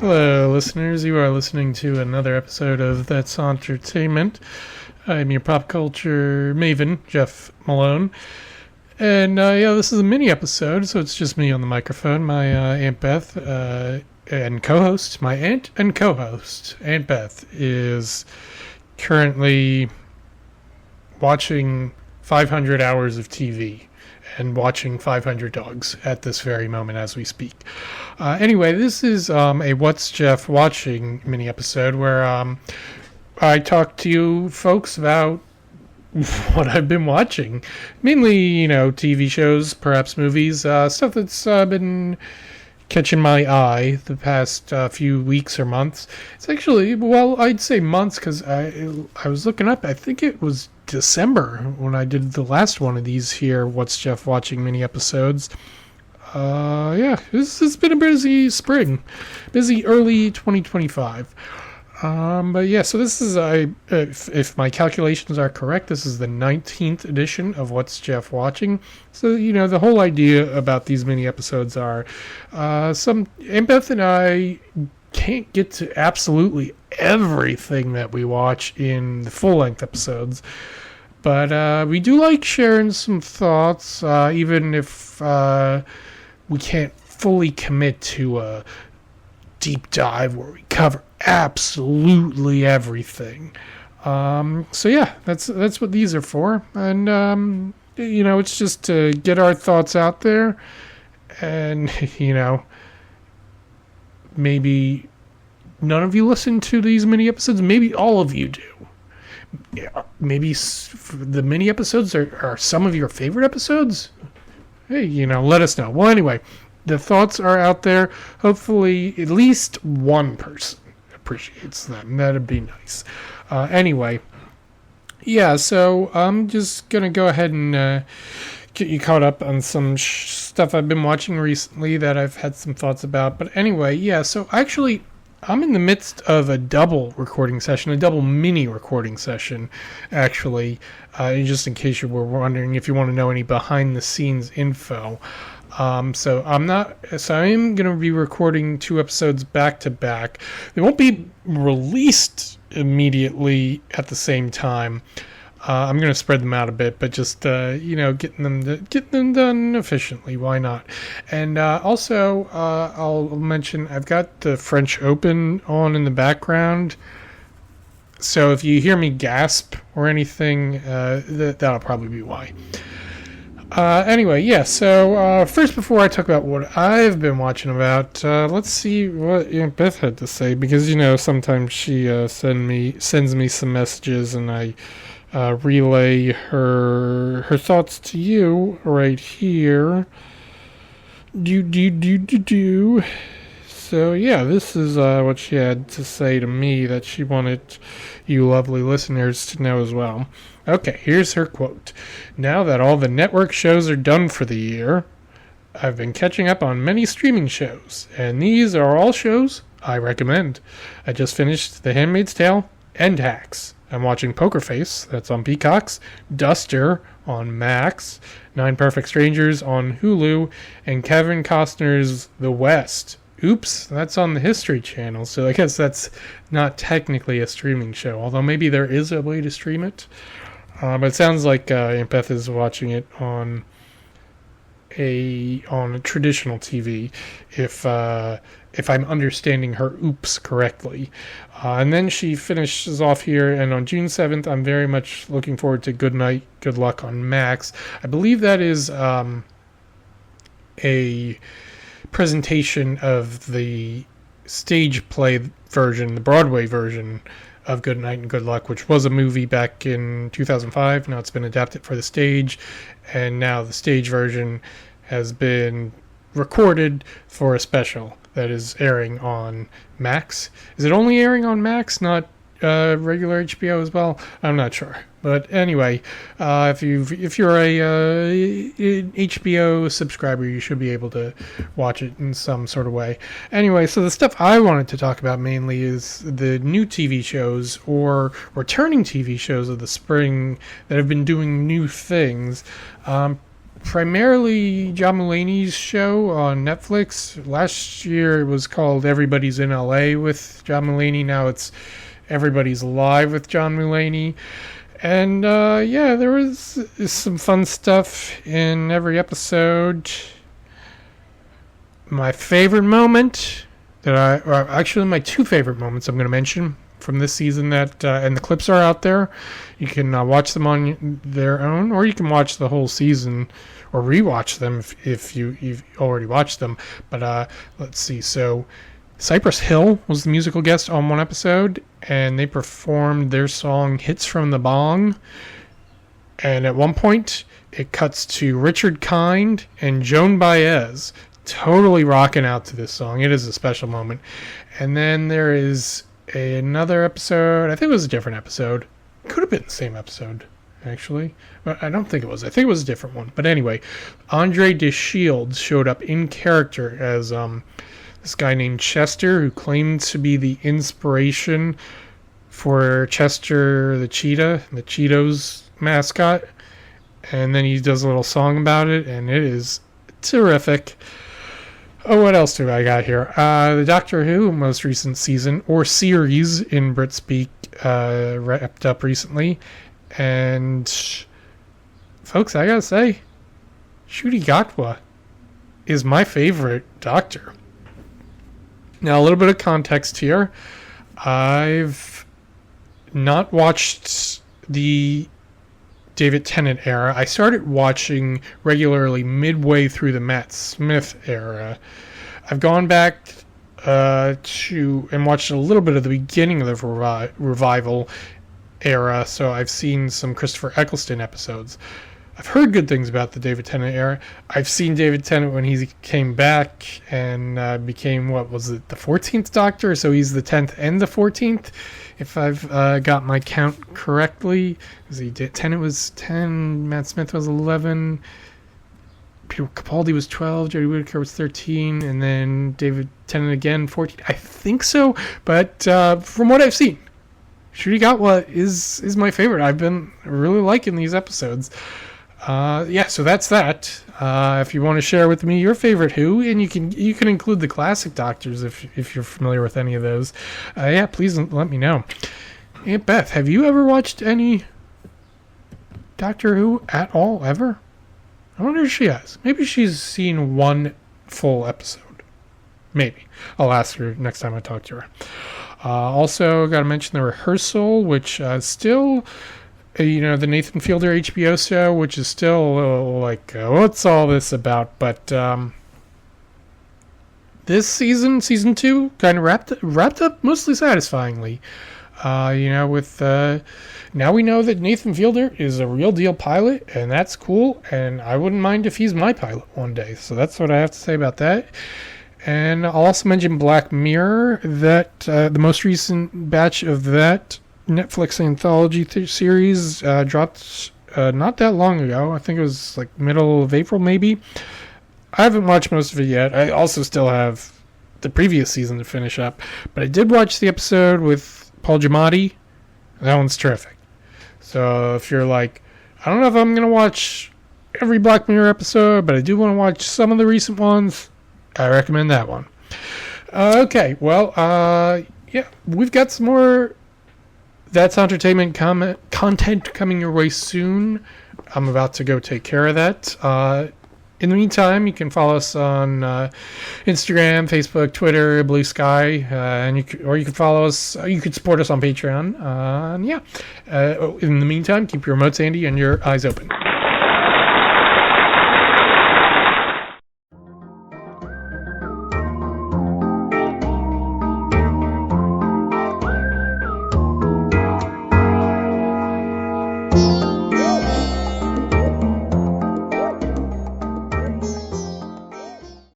Hello, listeners. You are listening to another episode of That's Auntertainment. I'm your pop culture maven, Jeff Malone. And this is a mini episode, so it's just me on the microphone. My Aunt Beth and co-host, my aunt and co-host, Aunt Beth, is currently watching 500 hours of TV and watching 500 dogs at this very moment as we speak. Anyway, this is a What's Jeff Watching mini episode where I talk to you folks about what I've been watching. Mainly, TV shows, perhaps movies, stuff that's been catching my eye the past few weeks or months. It's actually, I'd say months because I was looking up, I think it was December when I did the last one of these here What's Jeff Watching mini episodes. It's been a busy spring, busy early 2025. So this is if my calculations are correct, this is the 19th edition of What's Jeff Watching. So the whole idea about these mini episodes are Aunt Beth and I can't get to absolutely everything that we watch in the full-length episodes, but we do like sharing some thoughts, even if we can't fully commit to a deep dive where we cover absolutely everything. That's what these are for, and it's just to get our thoughts out there, and maybe none of you listen to these mini episodes. Maybe all of you do. Yeah, maybe the mini episodes are some of your favorite episodes. Hey, let us know. Well, anyway, the thoughts are out there. Hopefully, at least one person appreciates them. That'd be nice. So I'm just going to go ahead and get you caught up on some stuff I've been watching recently that I've had some thoughts about. But anyway, so actually, I'm in the midst of a double recording session, a double mini recording session, actually, just in case you were wondering if you want to know any behind-the-scenes info. I am going to be recording 2 episodes back-to-back. They won't be released immediately at the same time. I'm going to spread them out a bit, but just getting them done efficiently. Why not? And also, I'll mention I've got the French Open on in the background. So if you hear me gasp or anything, that'll probably be why. So first, before I talk about what I've been watching about, let's see what Aunt Beth had to say, because sometimes she sends me some messages and I relay her thoughts to you right here. So this is what she had to say to me that she wanted you lovely listeners to know as well. Okay, here's her quote. Now that all the network shows are done for the year, I've been catching up on many streaming shows, and these are all shows I recommend. I just finished The Handmaid's Tale and Hacks. I'm watching Poker Face, that's on Peacock's, Duster on Max, Nine Perfect Strangers on Hulu, and Kevin Costner's The West. Oops, that's on the History Channel, so I guess that's not technically a streaming show, although maybe there is a way to stream it. But it sounds like Aunt Beth is watching it on a traditional TV, if I'm understanding her oops correctly. And then she finishes off here, and on June 7th, I'm very much looking forward to Good Night, Good Luck on Max. I believe that is a presentation of the stage play version, the Broadway version of Good Night and Good Luck, which was a movie back in 2005. Now it's been adapted for the stage, and now the stage version has been recorded for a special that is airing on Max. Is it only airing on Max, not regular HBO as well? I'm not sure. But anyway, if you're a HBO subscriber, you should be able to watch it in some sort of way. Anyway, so the stuff I wanted to talk about mainly is the new TV shows or returning TV shows of the spring that have been doing new things. primarily John Mulaney's show on Netflix. Last year it was called Everybody's in LA with John Mulaney. Now it's Everybody's Live with John Mulaney. And there was some fun stuff in every episode. My favorite moment actually my two favorite moments I'm going to mention from this season that and the clips are out there. You can watch them on their own, or you can watch the whole season or rewatch them if you've already watched them. But let's see. So Cypress Hill was the musical guest on one episode, and they performed their song Hits from the Bong. And at one point, it cuts to Richard Kind and Joan Baez totally rocking out to this song. It is a special moment. And then there is another episode. I think it was a different episode. Could have been the same episode, actually. But I don't think it was. I think it was a different one. But anyway, Andre DeShields showed up in character as this guy named Chester, who claimed to be the inspiration for Chester the Cheetah, the Cheetos mascot. And then he does a little song about it, and it is terrific. Oh, what else do I got here? The Doctor Who most recent season, or series in Britspeak, wrapped up recently. And, folks, I gotta say, Ncuti Gatwa is my favorite Doctor. Now, a little bit of context here. I've not watched the David Tennant era. I started watching regularly midway through the Matt Smith era. I've gone back to and watched a little bit of the beginning of the revival era, so I've seen some Christopher Eccleston episodes. I've heard good things about the David Tennant era. I've seen David Tennant when he came back and became, what was it, the 14th Doctor? So he's the 10th and the 14th, if I've got my count correctly. Tennant was 10, Matt Smith was 11, Peter Capaldi was 12, Jodie Whittaker was 13, and then David Tennant again, 14. I think so, but from what I've seen, Ncuti Gatwa is my favorite. I've been really liking these episodes. So that's that. If you want to share with me your favorite Who, and you can include the classic Doctors if you're familiar with any of those. Please let me know. Aunt Beth, have you ever watched any Doctor Who at all, ever? I wonder if she has. Maybe she's seen one full episode. Maybe. I'll ask her next time I talk to her. Also, got to mention The Rehearsal, which still... the Nathan Fielder HBO show, which is still what's all this about? But this season 2, kind of wrapped up mostly satisfyingly. Now we know that Nathan Fielder is a real deal pilot, and that's cool. And I wouldn't mind if he's my pilot one day. So that's what I have to say about that. And I'll also mention Black Mirror, that the most recent batch of that Netflix anthology series dropped not that long ago. I think it was like middle of April, maybe. I haven't watched most of it yet. I also still have the previous season to finish up. But I did watch the episode with Paul Giamatti. That one's terrific. So if you're like, I don't know if I'm going to watch every Black Mirror episode, but I do want to watch some of the recent ones, I recommend that one. Okay, well, we've got some more That's Entertainment content coming your way soon. I'm about to go take care of that. In the meantime, you can follow us on Instagram, Facebook, Twitter, Blue Sky, and you can follow us. You can support us on Patreon. In the meantime, keep your remotes handy and your eyes open.